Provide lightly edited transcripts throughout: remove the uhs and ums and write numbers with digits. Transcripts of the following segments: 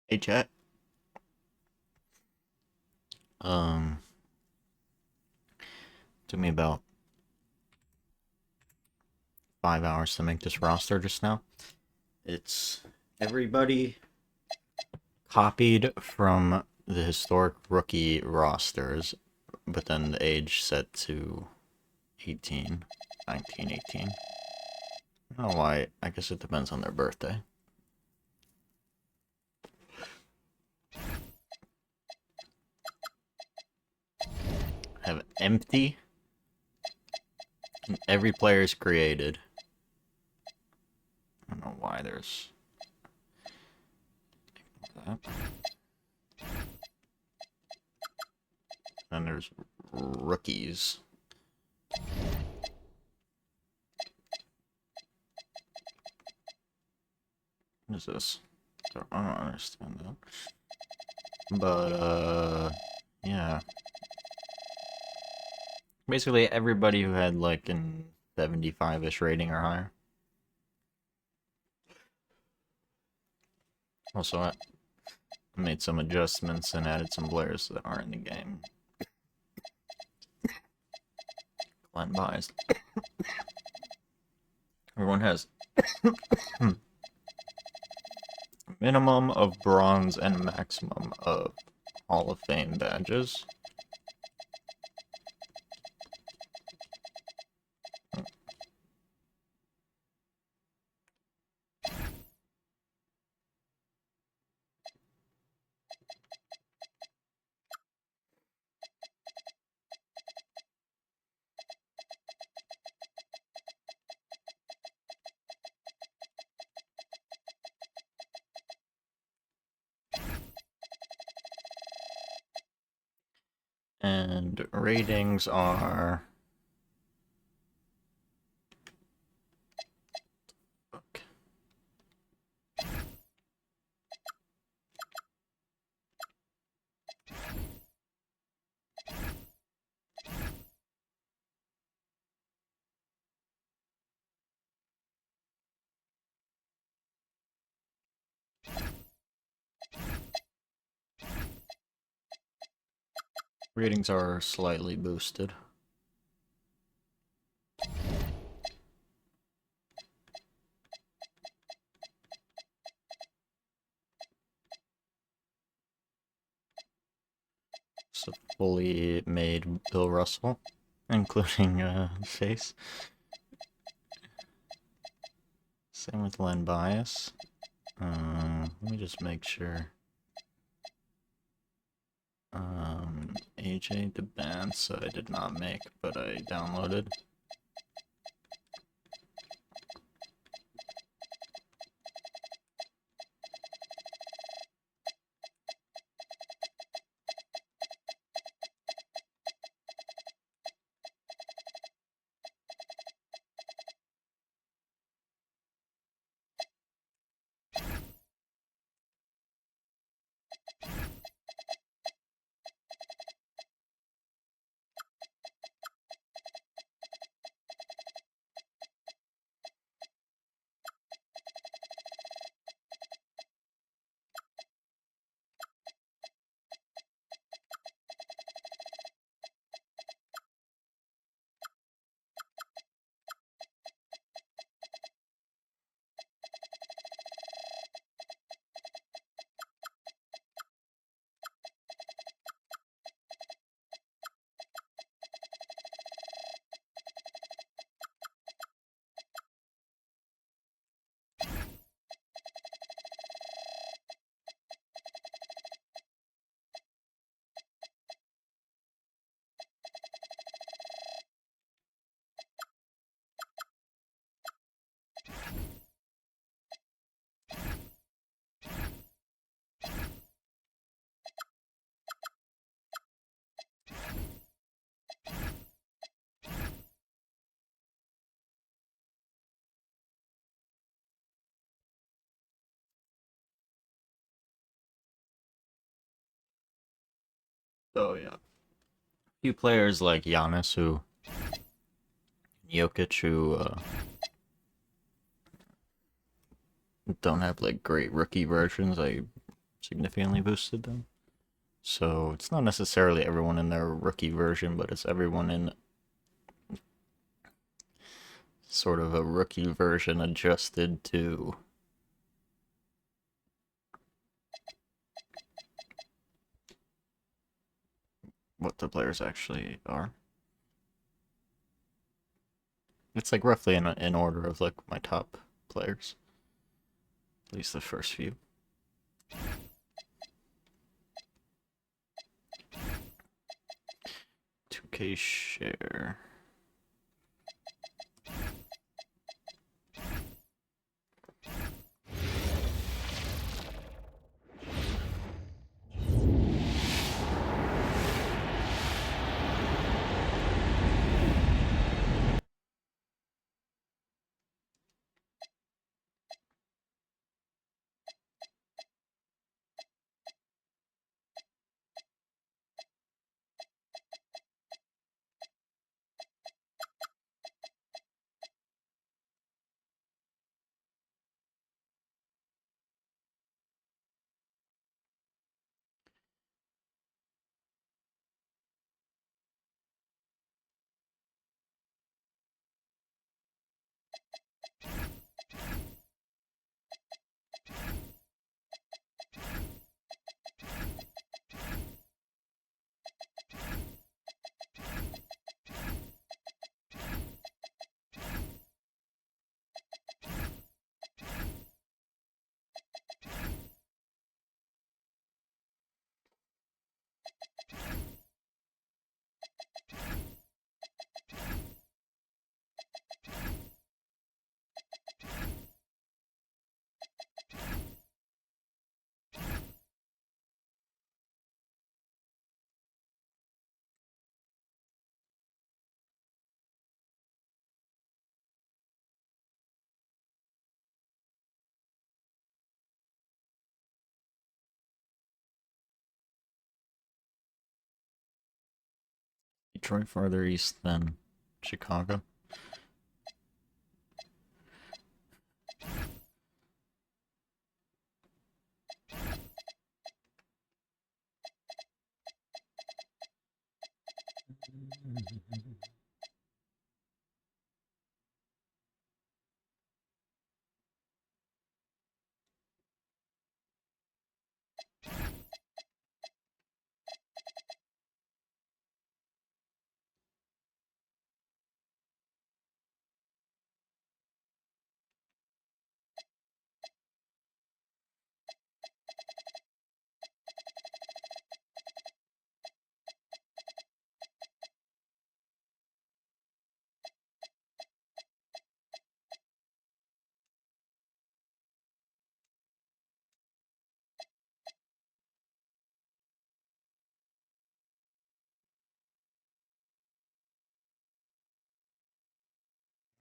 Hey chat. Um, Took me about 5 hours to make this roster just now. It's everybody copied from the historic rookie rosters, but then the age set to 18, 19, 18. I don't know why. I guess it depends on their birthday. I have empty. And every player is created. I don't know why there's that. Then there's rookies. What is this? I don't understand that. But, yeah. Basically, everybody who had, like, an 75-ish rating or higher. Also, I made some adjustments and added some players that aren't in the game. Glenn biased. Everyone has minimum of bronze and maximum of Hall of Fame badges. And ratings are... Fuck. Ratings are slightly boosted. It's a fully made Bill Russell, including face. Same with Len Bias. Let me just make sure. AJ the Dance I did not make, but I downloaded. So yeah, a few players like Giannis who, Jokic who don't have like great rookie versions. I significantly boosted them. So it's not necessarily everyone in their rookie version, but it's everyone in sort of a rookie version adjusted to what the players actually are. It's like roughly in order of like my top players, at least the first few. 2K share. Detroit farther east than Chicago.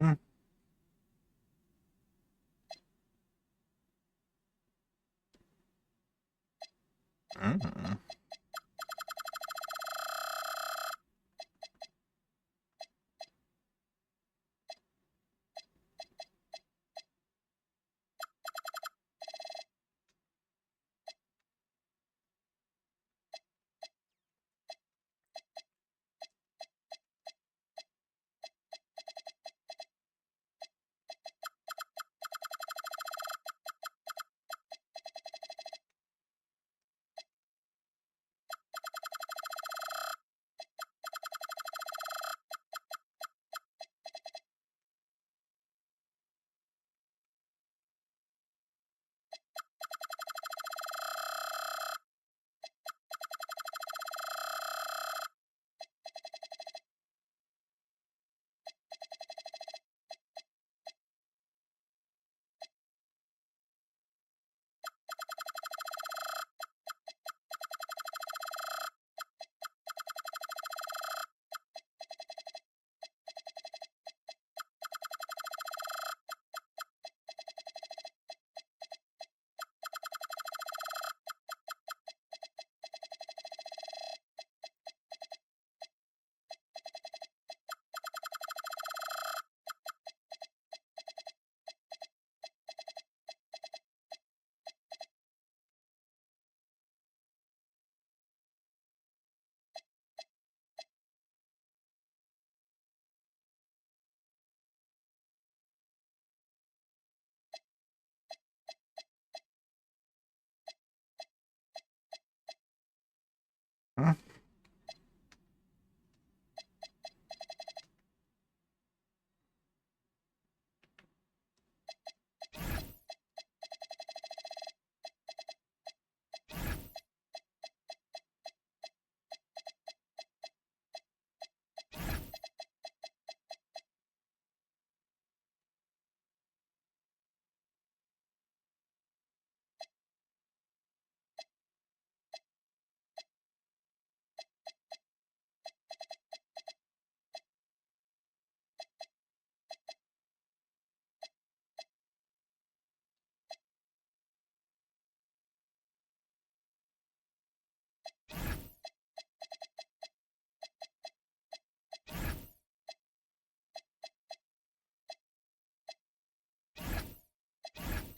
Hmm. Mm. Huh?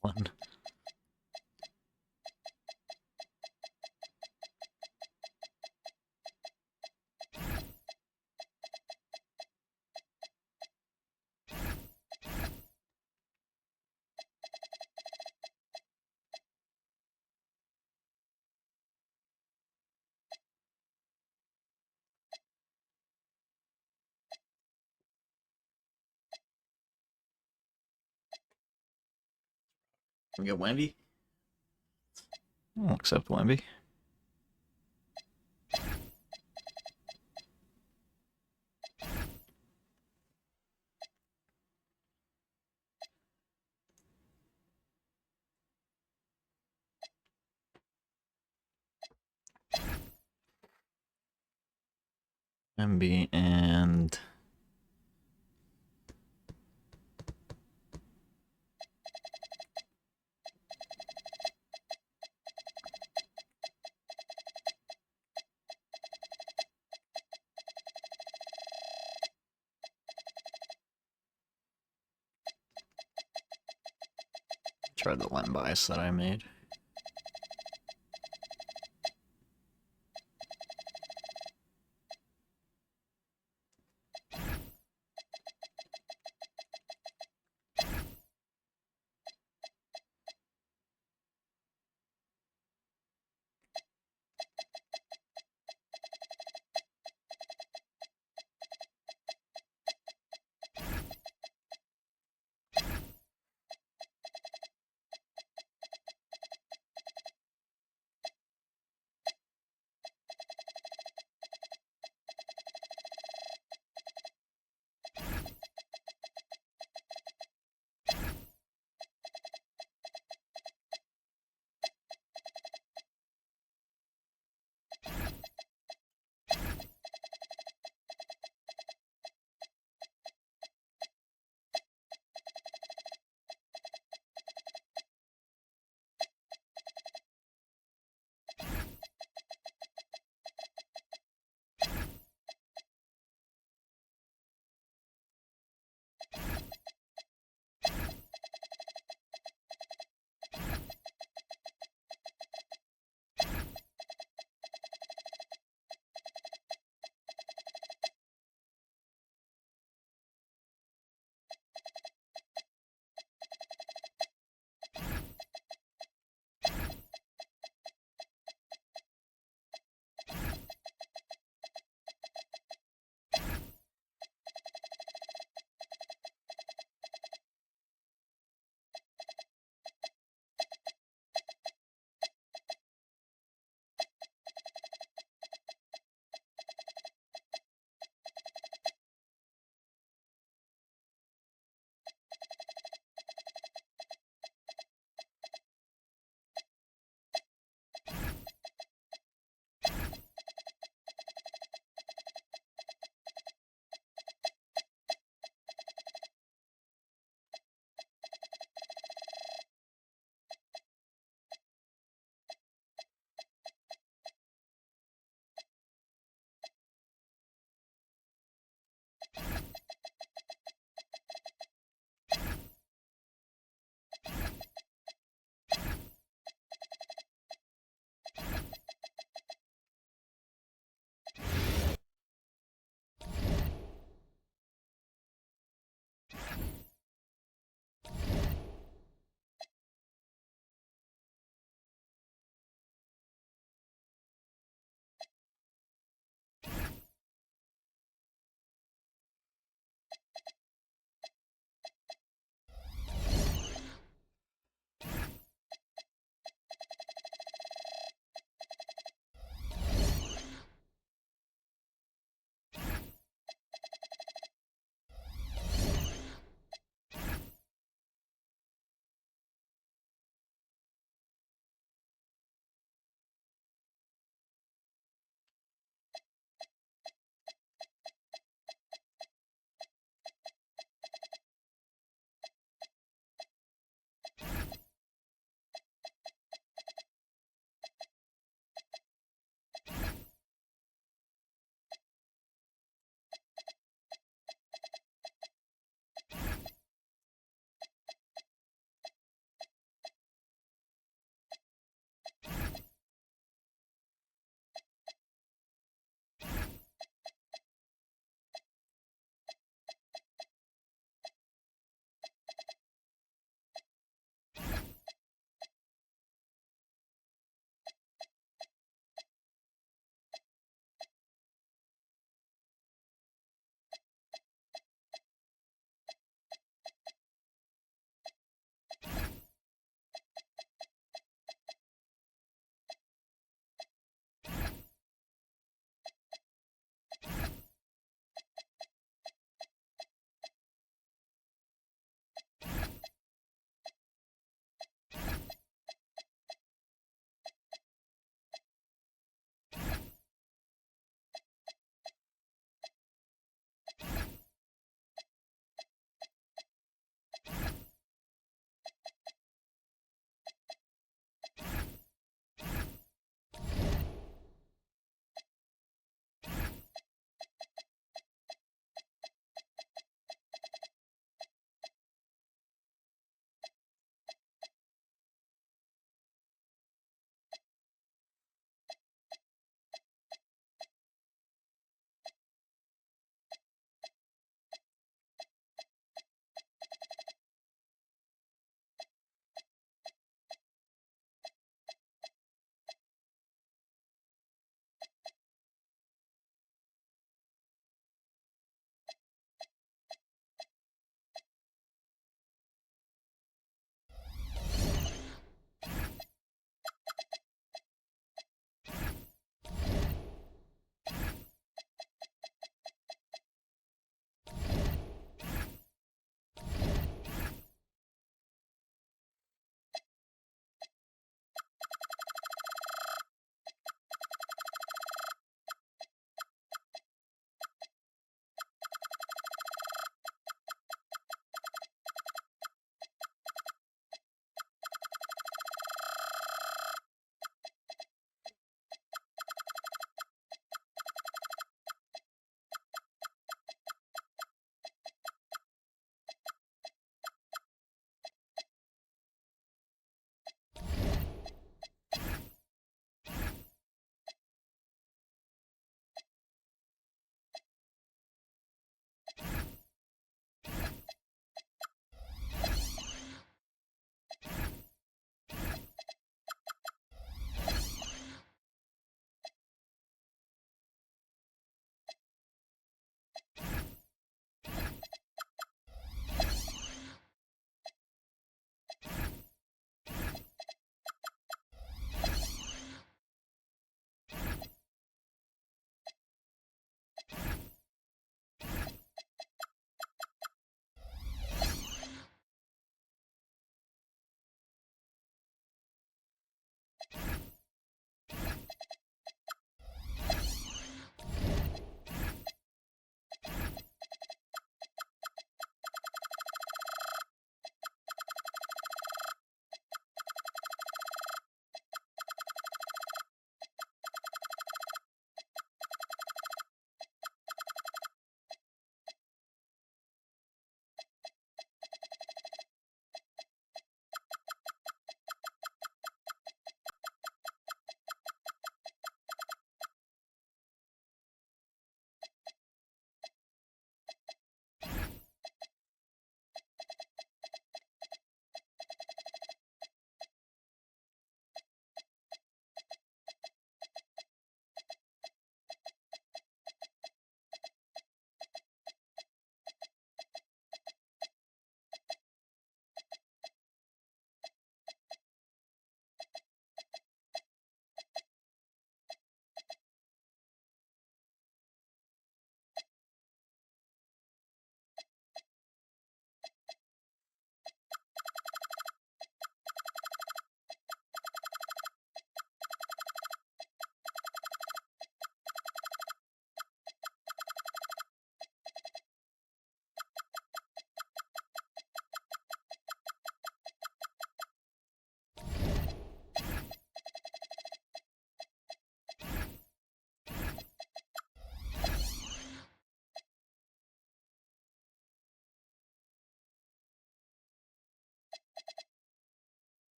One. Can we get Wemby? I'll accept Wemby. Wemby and try the line bias that I made.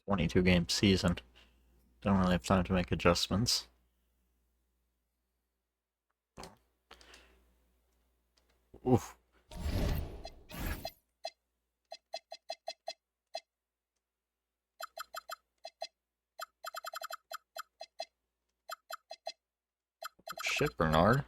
22 game season. Don't really have time to make adjustments. Oof. Shit, Bernard.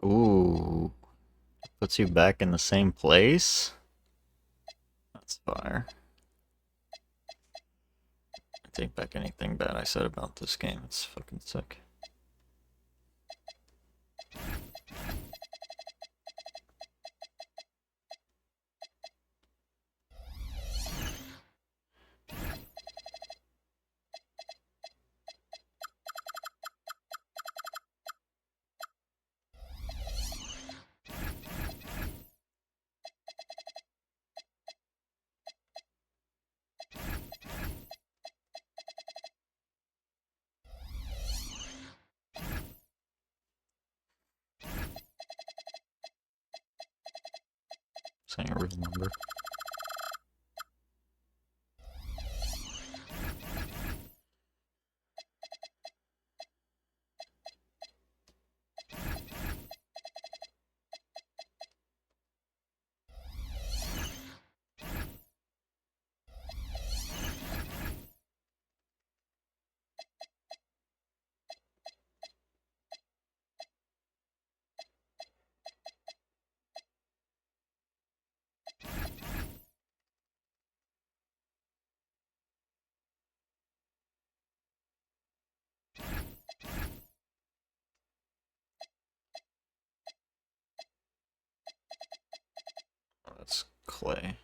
Ooh. Puts you back in the same place? That's fire. I take back anything bad I said about this game. It's fucking sick. Saying a real number. Oh, that's clay.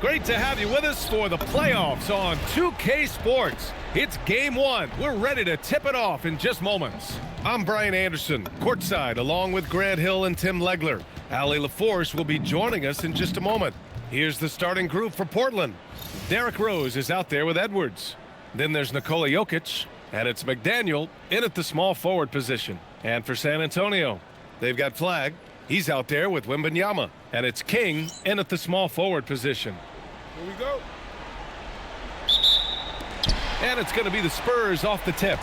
Great to have you with us for the playoffs on 2K Sports. It's game one. We're ready to tip it off in just moments. I'm Brian Anderson, courtside, along with Grant Hill and Tim Legler. Allie LaForce will be joining us in just a moment. Here's the starting group for Portland. Derrick Rose is out there with Edwards. Then there's Nikola Jokic, and it's McDaniel in at the small forward position. And for San Antonio, they've got Flagg. He's out there with Wembanyama, and it's King in at the small forward position. Here we go. And it's going to be the Spurs off the tip.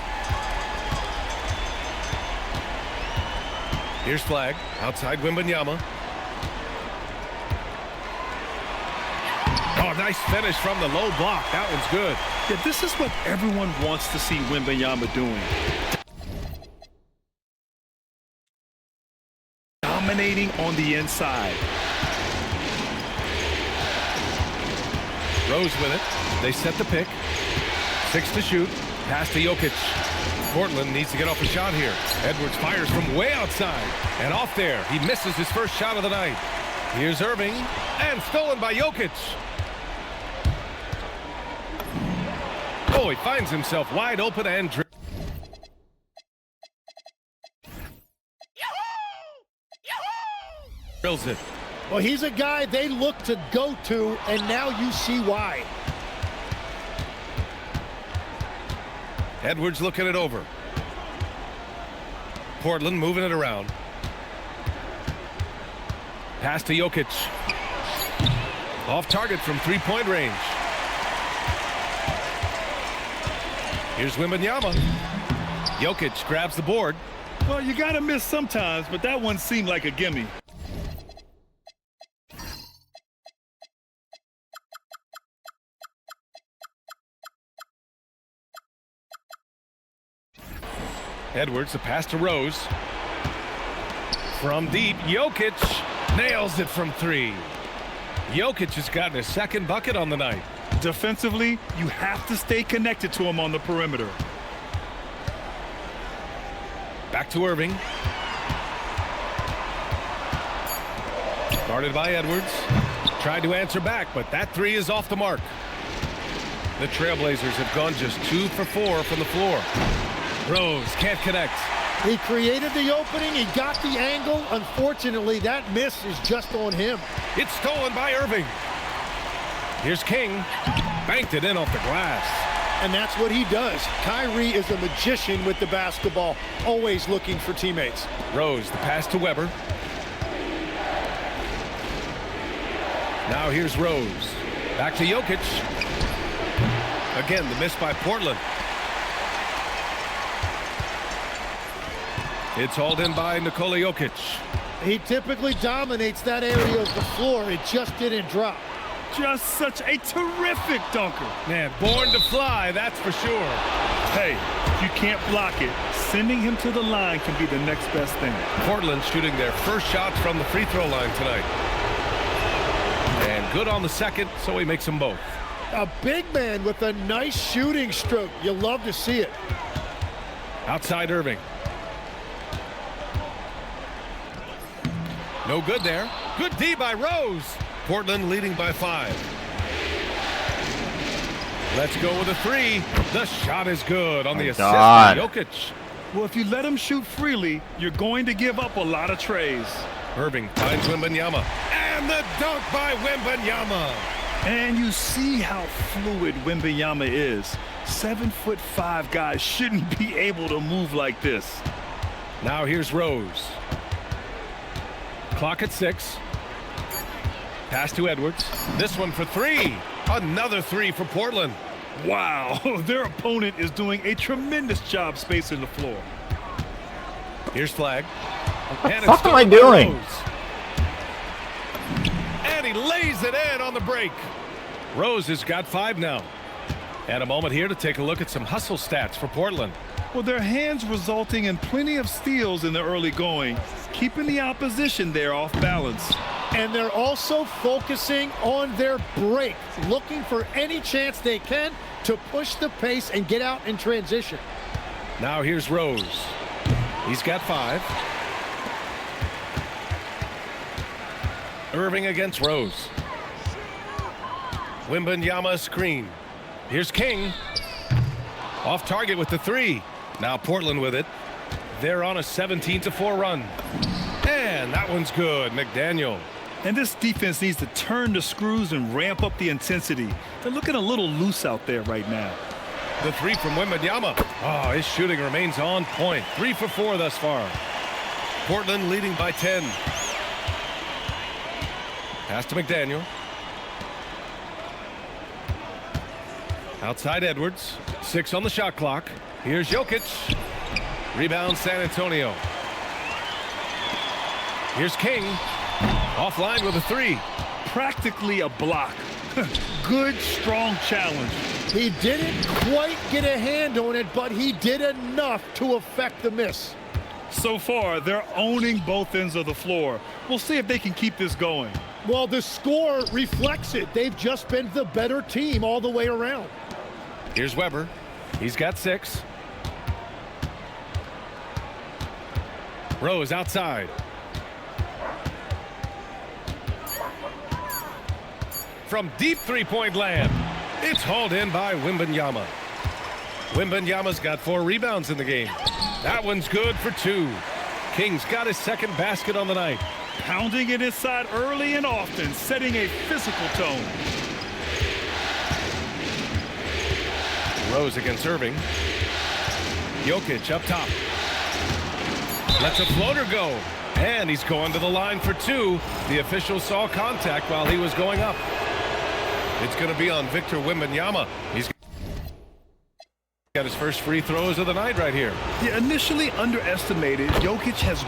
Here's Flagg outside Wembanyama. Oh, nice finish from the low block. That one's good. Yeah, this is what everyone wants to see Wembanyama doing. Dominating on the inside. Rose with it. They set the pick. 6 to shoot. Pass to Jokic. Portland needs to get off a shot here. Edwards fires from way outside. And off there. He misses his first shot of the night. Here's Irving. And stolen by Jokic. Oh, he finds himself wide open and drills it. Well, he's a guy they look to go to, and now you see why. Edwards looking it over. Portland moving it around. Pass to Jokic. Off target from three-point range. Here's Wembanyama. Jokic grabs the board. Well, you got to miss sometimes, but that one seemed like a gimme. Edwards, a pass to Rose. From deep, Jokic nails it from three. Jokic has gotten his second bucket on the night. Defensively, you have to stay connected to him on the perimeter. Back to Irving. Guarded by Edwards. Tried to answer back, but that three is off the mark. The Trailblazers have gone just 2 for 4 from the floor. Rose can't connect. He created the opening. He got the angle. Unfortunately, that miss is just on him. It's stolen by Irving. Here's King. Banked it in off the glass. And that's what he does. Kyrie is a magician with the basketball, always looking for teammates. Rose, the pass to Weber. Now here's Rose. Back to Jokic. Again, the miss by Portland. It's hauled in by Nikola Jokic. He typically dominates that area of the floor. It just didn't drop. Just such a terrific dunker. Man, born to fly, that's for sure. Hey, if you can't block it, sending him to the line can be the next best thing. Portland shooting their first shots from the free throw line tonight. And good on the second, so he makes them both. A big man with a nice shooting stroke. You love to see it. Outside Irving. No good there. Good D by Rose. Portland leading by 5. Let's go with a 3. The shot is good on the assist by Jokic. Well, if you let him shoot freely, you're going to give up a lot of trays. Irving finds Wembanyama. And the dunk by Wembanyama. And you see how fluid Wembanyama is. 7'5" guys shouldn't be able to move like this. Now here's Rose. Clock at 6. Pass to Edwards. This one for 3. Another 3 for Portland. Wow, their opponent is doing a tremendous job spacing the floor. Here's Flagg. What the fuck am I doing? And he lays it in on the break. Rose has got 5 now. And a moment here to take a look at some hustle stats for Portland. Well, their hands resulting in plenty of steals in the early going, keeping the opposition there off balance. And they're also focusing on their break, looking for any chance they can to push the pace and get out in transition. Now here's Rose. He's got 5. Irving against Rose. Wembanyama screen. Here's King. Off target with the three. Now Portland with it. They're on a 17-4 run. And that one's good. McDaniel. And this defense needs to turn the screws and ramp up the intensity. They're looking a little loose out there right now. The three from Wembanyama. Oh, his shooting remains on point. 3 for 4 thus far. Portland leading by 10. Pass to McDaniel. Outside Edwards. 6 on the shot clock. Here's Jokic. Rebound San Antonio. Here's King. Offline with a three. Practically a block. Good, strong challenge. He didn't quite get a hand on it, but he did enough to affect the miss. So far, they're owning both ends of the floor. We'll see if they can keep this going. Well, the score reflects it. They've just been the better team all the way around. Here's Weber. He's got 6. Rose outside. From deep three-point land. It's hauled in by Wembanyama. Wembanyama's got 4 rebounds in the game. That one's good for 2. King's got his second basket on the night. Pounding it inside early and often, setting a physical tone. Rose against Irving. Jokic up top. Lets a floater go. And he's going to the line for 2. The official saw contact while he was going up. It's going to be on Victor Wembanyama. He's got his first free throws of the night right here. Yeah, initially underestimated, Jokic has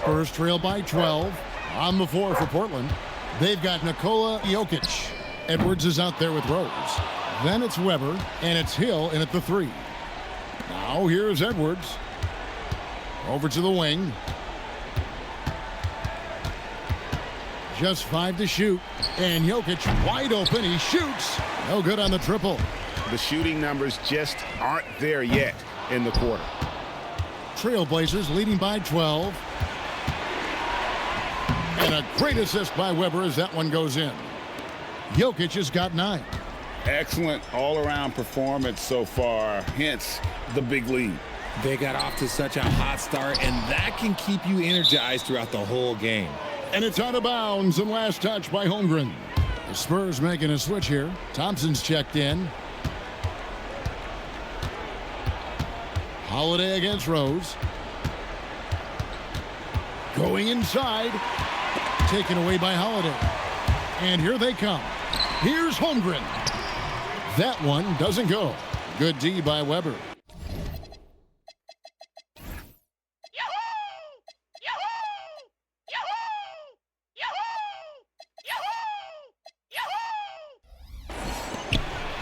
Spurs trail by 12. On the floor for Portland. They've got Nikola Jokic. Edwards is out there with Rose. Then it's Weber, and it's Hill in at the 3. Now here's Edwards. Over to the wing. Just 5 to shoot. And Jokic wide open. He shoots. No good on the triple. The shooting numbers just aren't there yet in the quarter. Trailblazers leading by 12. And a great assist by Weber as that one goes in. Jokic has got 9. Excellent all-around performance so far, hence the big lead. They got off to such a hot start, and that can keep you energized throughout the whole game. And it's out of bounds and last touch by Holmgren. The Spurs making a switch here. Thompson's checked in. Holiday against Rose. Going inside. Taken away by Holiday. And here they come. Here's Holmgren. That one doesn't go. Good D by Weber.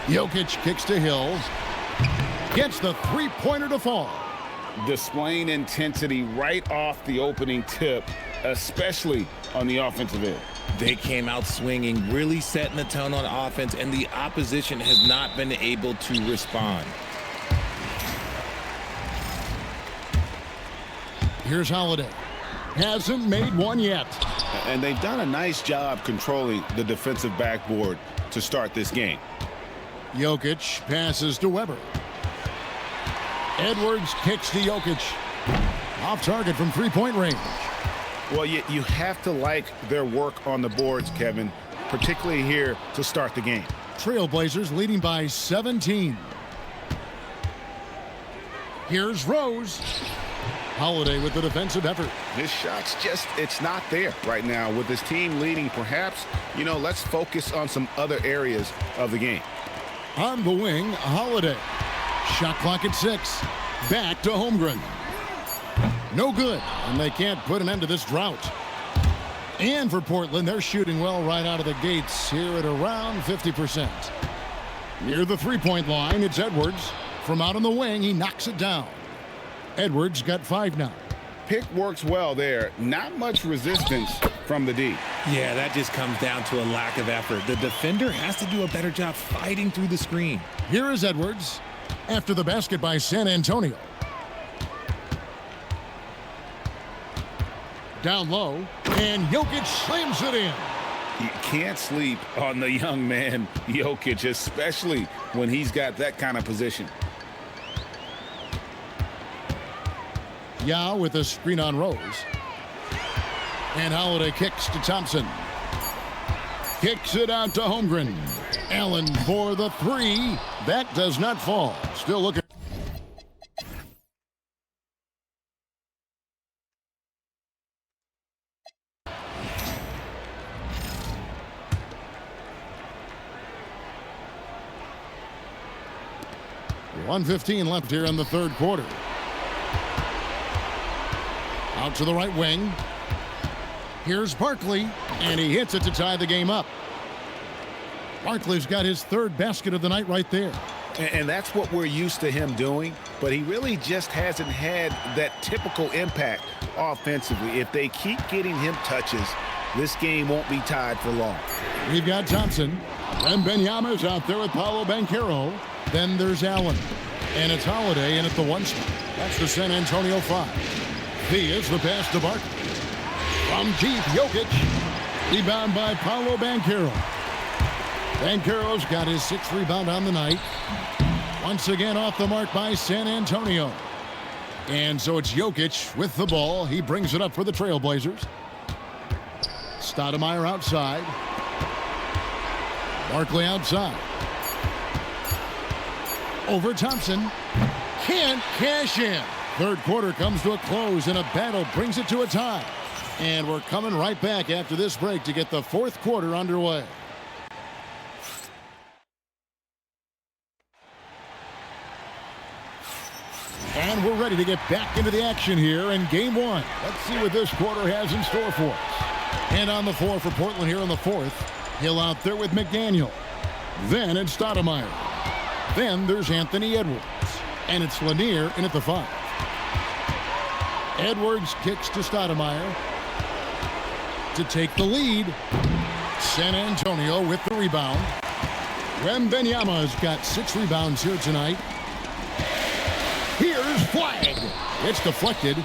Jokic kicks to Hill. Gets the three-pointer to fall. Displaying intensity right off the opening tip, especially on the offensive end. They came out swinging, really setting the tone on offense, and the opposition has not been able to respond. Here's Holiday. Hasn't made one yet. And they've done a nice job controlling the defensive backboard to start this game. Jokic passes to Weber. Edwards kicks to Jokic. Off target from three-point range. Well, you have to like their work on the boards, Kevin, particularly here to start the game. Trailblazers leading by 17. Here's Rose. Holiday with the defensive effort. His shot's just, it's not there right now. With his team leading, perhaps, let's focus on some other areas of the game. On the wing, Holiday. Shot clock at 6. Back to Holmgren. No good, and they can't put an end to this drought. And for Portland, they're shooting well right out of the gates here at around 50%. Near the three-point line, it's Edwards. From out on the wing, he knocks it down. Edwards got 5 now. Pick works well there. Not much resistance from the D. Yeah, that just comes down to a lack of effort. The defender has to do a better job fighting through the screen. Here is Edwards after the basket by San Antonio. Down low, and Jokic slams it in. You can't sleep on the young man, Jokic, especially when he's got that kind of position. Yao with a screen on Rose. And Holiday kicks to Thompson. Kicks it out to Holmgren. Allen for the 3. That does not fall. Still looking. .115 left here in the third quarter. Out to the right wing. Here's Barkley, and he hits it to tie the game up. Barkley's got his third basket of the night right there. And that's what we're used to him doing, but he really just hasn't had that typical impact offensively. If they keep getting him touches, this game won't be tied for long. We've got Thompson. Wembanyama's out there with Paolo Banchero. Then there's Allen. And it's Holiday in at the 1 spot. That's the San Antonio 5. Here's the pass to Barkley. From deep, Jokic. Rebound by Paolo Banchero. Banchero's got his 6th rebound on the night. Once again off the mark by San Antonio. And so it's Jokic with the ball. He brings it up for the Trailblazers. Stoudemire outside. Barkley outside. Over Thompson. Can't cash in. Third quarter comes to a close, and a battle brings it to a tie. And we're coming right back after this break to get the fourth quarter underway. And we're ready to get back into the action here in game 1. Let's see what this quarter has in store for us. And on the floor for Portland here in the fourth, Hill out there with McDaniel. Then it's Stoudemire. Then there's Anthony Edwards. And it's Lanier in at the 5. Edwards kicks to Stoudemire to take the lead. San Antonio with the rebound. Wembanyama's got 6 rebounds here tonight. Here's flag. It's deflected.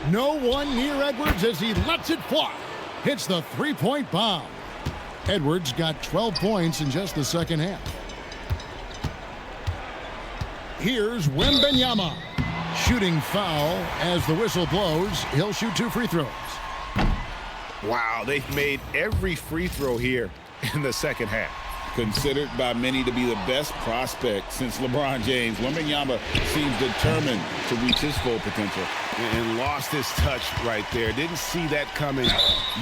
No one near Edwards as he lets it fly. Hits the three-point bomb. Edwards got 12 points in just the second half. Here's Wembanyama. Shooting foul as the whistle blows. He'll shoot 2 free throws. Wow, they've made every free throw here in the second half. Considered by many to be the best prospect since LeBron James, Wembanyama seems determined to reach his full potential and lost his touch right there. Didn't see that coming.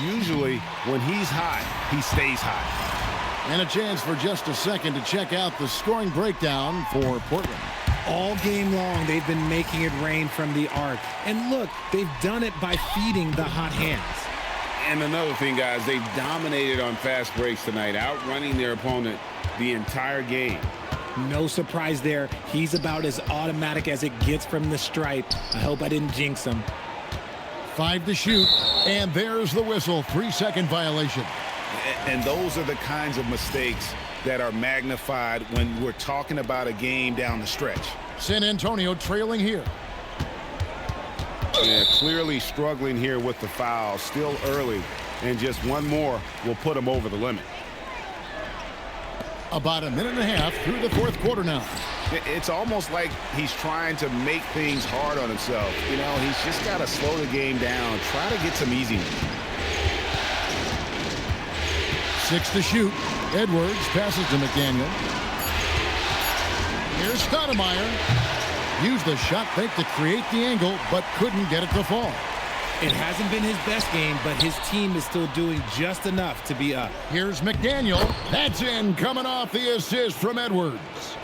Usually, when he's hot, he stays hot. And a chance for just a second to check out the scoring breakdown for Portland. All game long, they've been making it rain from the arc. And look, they've done it by feeding the hot hands. And another thing, guys, they've dominated on fast breaks tonight, outrunning their opponent the entire game. No surprise there. He's about as automatic as it gets from the stripe. I hope I didn't jinx him. 5 to shoot, and there's the whistle. 3-second violation. And those are the kinds of mistakes that are magnified when we're talking about a game down the stretch. San Antonio trailing here. Yeah, clearly struggling here with the foul. Still early, and just one more will put them over the limit. About a minute and a half through the fourth quarter now. It's almost like he's trying to make things hard on himself. You know, he's just got to slow the game down, try to get some easy. 6 to shoot. Edwards passes to McDaniel. Here's Stoudemire. Used the shot fake to create the angle, but couldn't get it to fall. It hasn't been his best game, but his team is still doing just enough to be up. Here's McDaniel. That's in, coming off the assist from Edwards.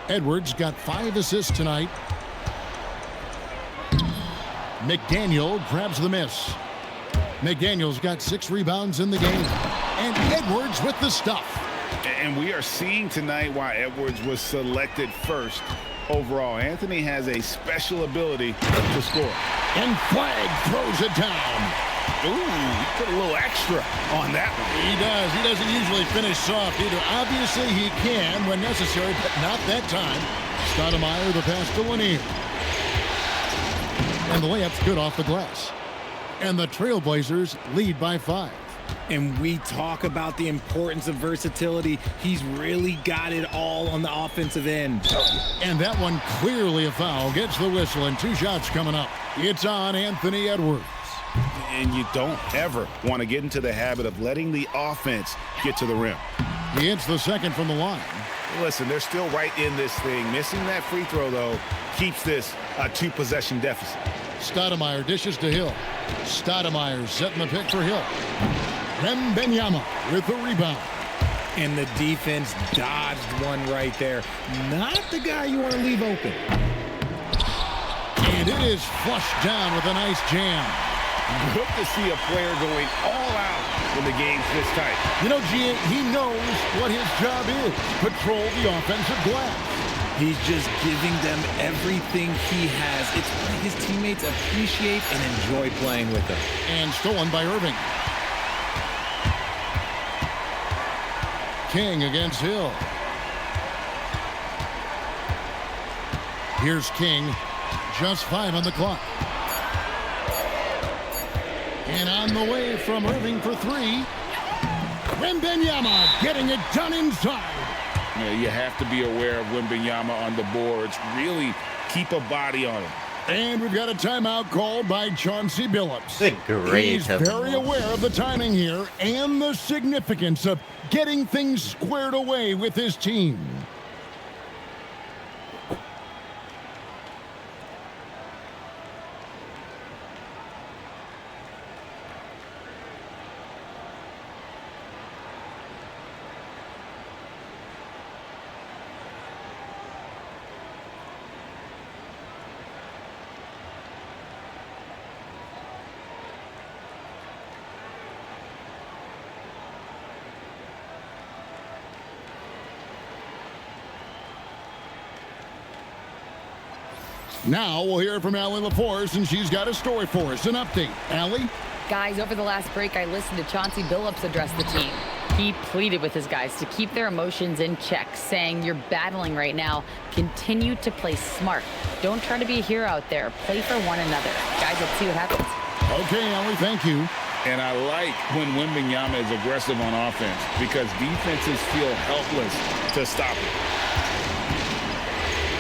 Edwards got 5 assists tonight. McDaniel grabs the miss. McDaniel's got 6 rebounds in the game. And Edwards with the stuff. And we are seeing tonight why Edwards was selected first overall. Anthony has a special ability to score. And Flagg throws it down. Ooh, he put a little extra on that one. He does. He doesn't usually finish soft either. Obviously, he can when necessary, but not that time. Stoudemire the pass to Lanier. And the layup's good off the glass. And the Trailblazers lead by 5. And we talk about the importance of versatility. He's really got it all on the offensive end. And that one clearly a foul. Gets the whistle and 2 shots coming up. It's on Anthony Edwards. And you don't ever want to get into the habit of letting the offense get to the rim. He hits the second from the line. Listen, they're still right in this thing. Missing that free throw, though, keeps this a 2-possession deficit. Stoudemire dishes to Hill. Stoudemire setting the pick for Hill. Wembanyama with the rebound. And the defense dodged one right there. Not the guy you want to leave open. And it is flushed down with a nice jam. Good to see a player going all out when the game's this tight. You know, G, he knows what his job is. Patrol the offensive glass. He's just giving them everything he has. It's why his teammates appreciate and enjoy playing with him. And stolen by Irving. King against Hill. Here's King. Just 5 on the clock. And on the way from Irving for 3. Wembanyama getting it done inside. Yeah, you have to be aware of Wembanyama on the boards. Really keep a body on him. And we've got a timeout called by Chauncey Billups. He's very aware of the timing here and the significance of getting things squared away with his team. Now we'll hear from Allie LaForce, and she's got a story for us. An update. Allie? Guys, over the last break, I listened to Chauncey Billups address the team. He pleaded with his guys to keep their emotions in check, saying, "You're battling right now. Continue to play smart. Don't try to be a hero out there. Play for one another." Guys, let's see what happens. Okay, Allie, thank you. And I like when Wembanyama is aggressive on offense because defenses feel helpless to stop it.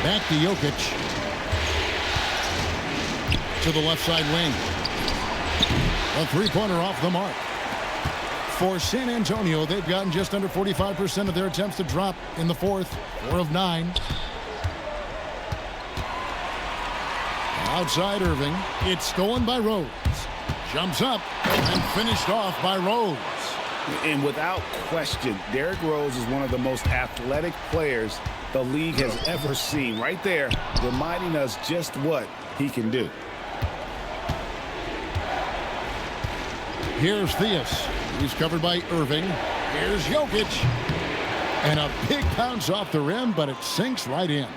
Back to Jokic. To the left side wing. A 3-pointer off the mark. For San Antonio, they've gotten just under 45% of their attempts to drop in the fourth. 4 of 9. Outside Irving. It's stolen by Rose. Jumps up and finished off by Rose. And without question, Derrick Rose is one of the most athletic players the league has ever seen. Right there, reminding us just what he can do. Here's Theus. He's covered by Irving. Here's Jokic. And a big bounce off the rim, but it sinks right in.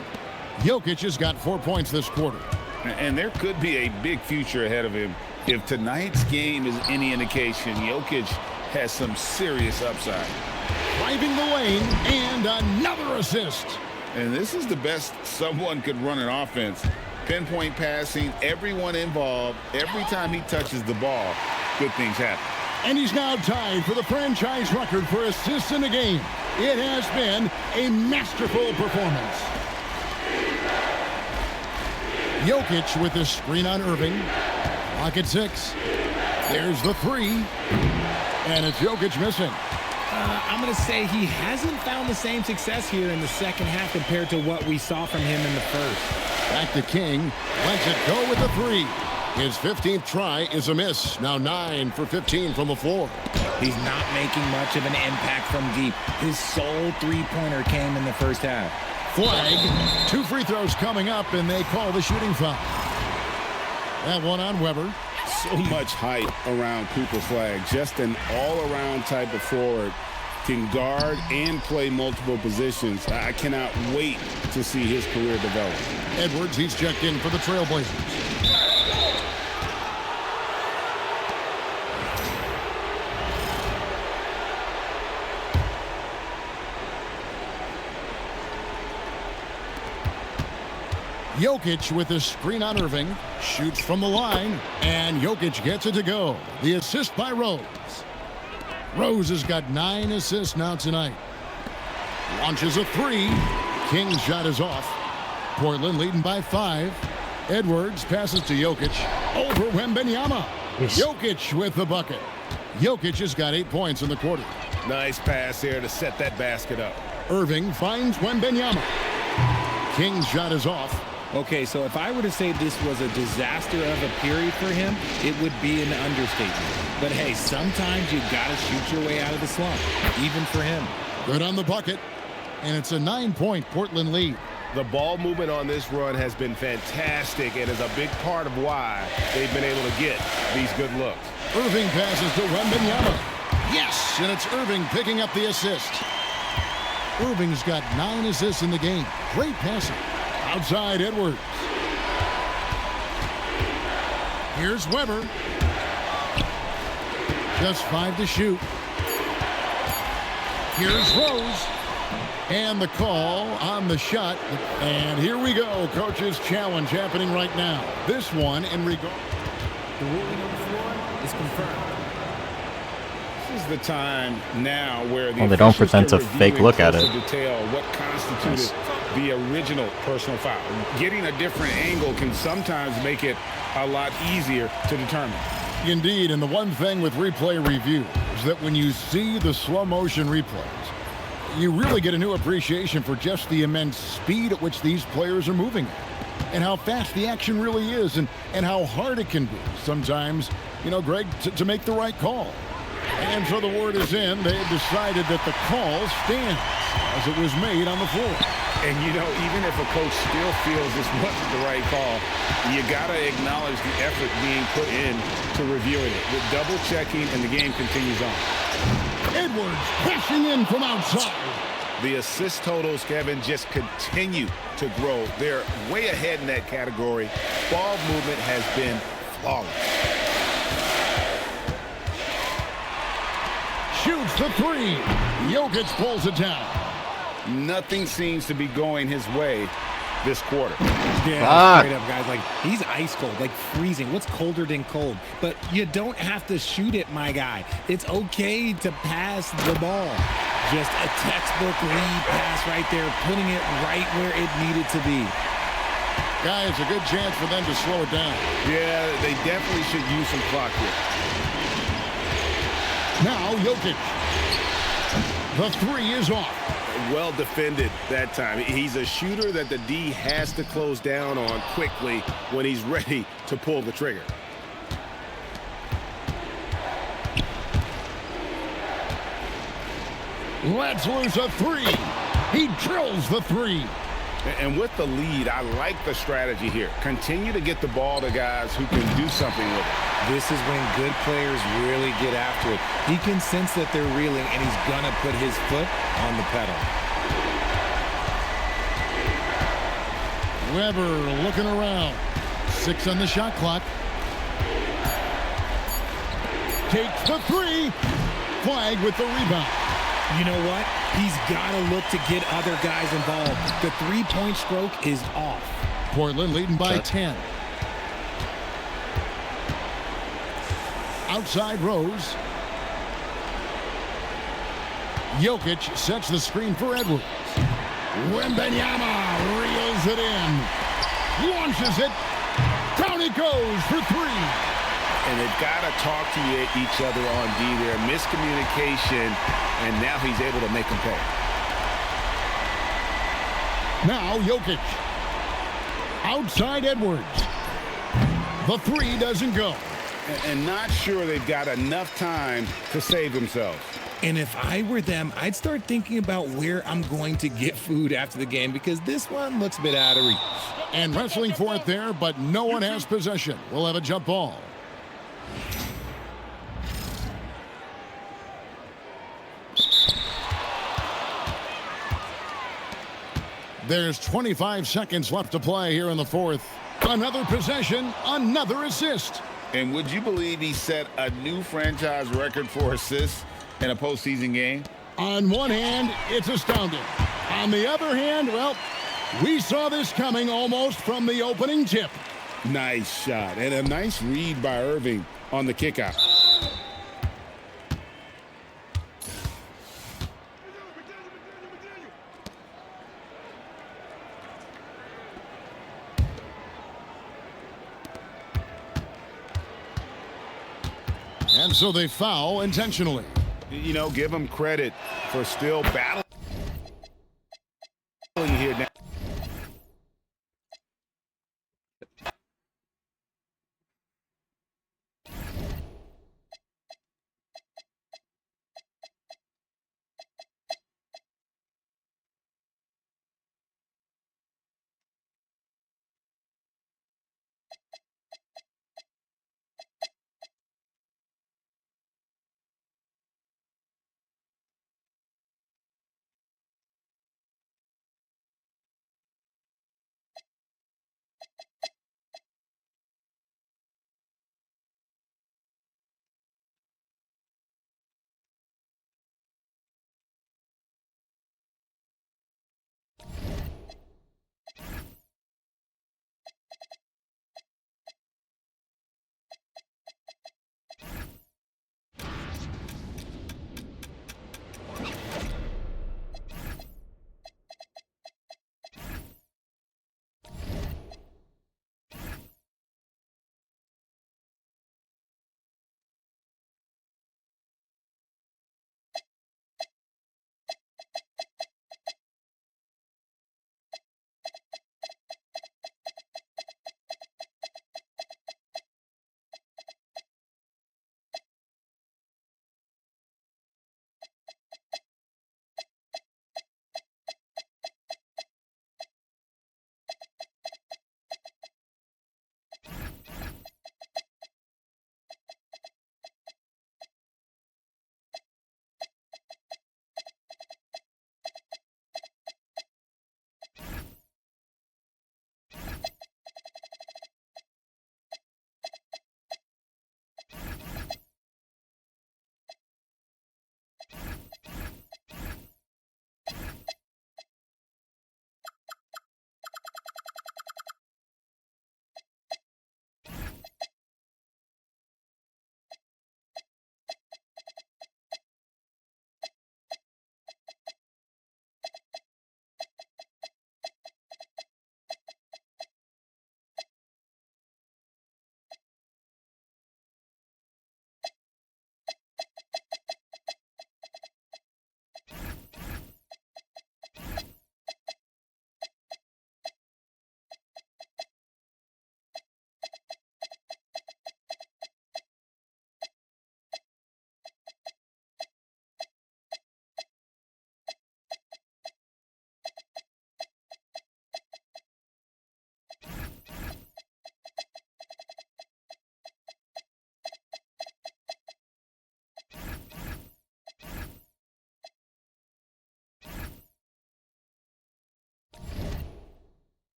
Jokic has got 4 points this quarter. And there could be a big future ahead of him. If tonight's game is any indication, Jokic has some serious upside. Driving the lane, and another assist. And this is the best someone could run an offense. Pinpoint passing, everyone involved. Every time he touches the ball, good things happen. And he's now tied for the franchise record for assists in a game. It has been a masterful performance. Jokic with the screen on Irving. Clock at 6. There's the 3. And it's Jokic missing. I'm going to say he hasn't found the same success here in the second half compared to what we saw from him in the first. Back to King. Lets it go with the 3. His 15th try is a miss. Now 9 for 15 from the floor. He's not making much of an impact from deep. His sole three-pointer came in the first half. Flag. 2 free throws coming up, and they call the shooting foul. That one on Weber. So much hype around Cooper Flag. Just an all-around type of forward. Can guard and play multiple positions. I cannot wait to see his career develop. Edwards, he's checked in for the Trailblazers. Jokic with a screen on Irving. Shoots from the line, and Jokic gets it to go. The assist by Rose. Rose has got 9 assists now tonight. Launches a 3. King's shot is off. Portland leading by 5. Edwards passes to Jokic. Over Wembanyama. Jokic with the bucket. Jokic has got 8 points in the quarter. Nice pass here to set that basket up. Irving finds Wembanyama. King's shot is off. Okay, so if I were to say this was a disaster of a period for him, it would be an understatement. But hey, sometimes you got to shoot your way out of the slump, even for him. Good on the bucket, and it's a 9-point Portland lead. The ball movement on this run has been fantastic and is a big part of why they've been able to get these good looks. Irving passes to Wembanyama. Yes, and it's Irving picking up the assist. Irving's got 9 assists in the game. Great passing. Outside Edwards. Here's Weber. Just 5 to shoot. Here's Rose. And the call on the shot. And here we go. Coach's challenge happening right now. This one in regard. The ruling on the floor is confirmed. This is the time now where Well, they don't pretend to fake look at it. Detail what constituted the original personal foul. Getting a different angle can sometimes make it a lot easier to determine. Indeed, and the one thing with replay review is that when you see the slow motion replays, you really get a new appreciation for just the immense speed at which these players are moving at, and how fast the action really is, and how hard it can be sometimes, you know, Greg, to make the right call. And so the word is in. They have decided that the call stands as it was made on the floor. And, you know, even if a coach still feels this wasn't the right call, you got to acknowledge the effort being put in to reviewing it. With double checking, and the game continues on. Edwards pushing in from outside. The assist totals, Kevin, just continue to grow. They're way ahead in that category. Ball movement has been flawless. Shoots the 3. Jokic pulls it down. Nothing seems to be going his way this quarter. Yeah, straight up, guys. Like, he's ice cold, like freezing. What's colder than cold? But you don't have to shoot it, my guy. It's okay to pass the ball. Just a textbook lead pass right there, putting it right where it needed to be. Guys, a good chance for them to slow it down. Yeah, they definitely should use some clock here. Now Jokic. The 3 is off. Well defended that time. He's a shooter that the D has to close down on quickly when he's ready to pull the trigger. Lets loose a 3. He drills the 3. And with the lead, I like the strategy here. Continue to get the ball to guys who can do something with it. This is when good players really get after it. He can sense that they're reeling, and he's going to put his foot on the pedal. Weber looking around. 6 on the shot clock. Takes the 3. Flag with the rebound. You know what? He's got to look to get other guys involved. The three-point stroke is off. Portland leading by 10. Outside Rose. Jokic sets the screen for Edwards. Wembanyama reels it in. Launches it. Down it goes for 3. and they've got to talk to each other on D there. Miscommunication, and now he's able to make them pay. Now Jokic. Outside Edwards. The three doesn't go. And not sure they've got enough time to save themselves. And if I were them, I'd start thinking about where I'm going to get food after the game because this one looks a bit out of reach. And wrestling for it there, but no one has possession. We'll have a jump ball. There's 25 seconds left to play here in the fourth. Another possession, another assist. And would you believe he set a new franchise record for assists in a postseason game? On one hand, it's astounding. On the other hand, well, we saw this coming almost from the opening tip. Nice shot and a nice read by Irving on the kickout. And so they foul intentionally. You know, give them credit for still battling.